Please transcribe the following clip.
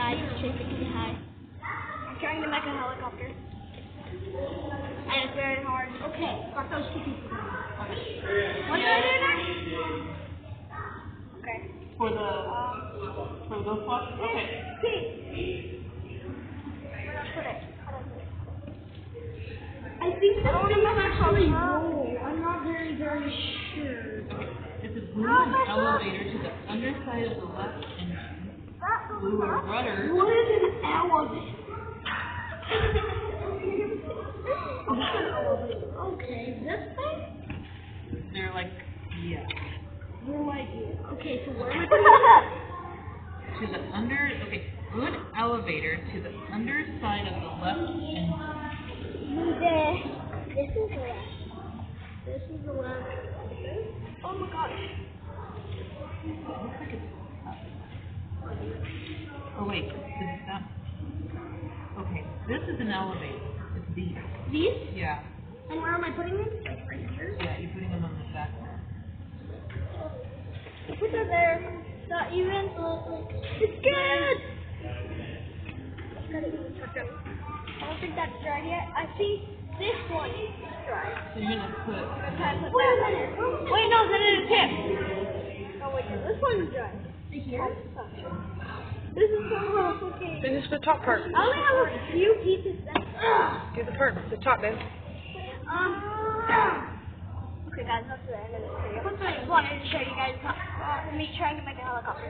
Hi, Tracy, hi. I'm trying to make a helicopter. And it's very hard. Okay, got those two pieces. What do I do next? Okay. For those spots? Okay. See. Where do I put it? I think this thing actually roll. I'm not very sure. It's a glue an elevator to the underside of the left engine. Glue a rudder. What is an elevator? Okay, this thing? They're like, yeah. No idea. Okay, so where am I putting it? To the glue an elevator to the underside of the left engine. This is the left. This is the left. Oh my gosh. It looks like it's up. Oh wait, is that? Okay, this is an elevator. It's these. These? Yeah. And where am I putting them? Like right here? Yeah, you're putting them on the back there. Put that there. Not even. It's good! I don't think that's dry yet. I see this one is dry. So you're gonna put. Wait a minute. Wait, no, then it's tip. Oh, wait, no, this one's dry. See here? This is so complicated. Finish the top part. I only have a few pieces left. Do the part, the top, man. Okay, guys, that's the end of this video. I just wanted to show you guys me trying to make a helicopter.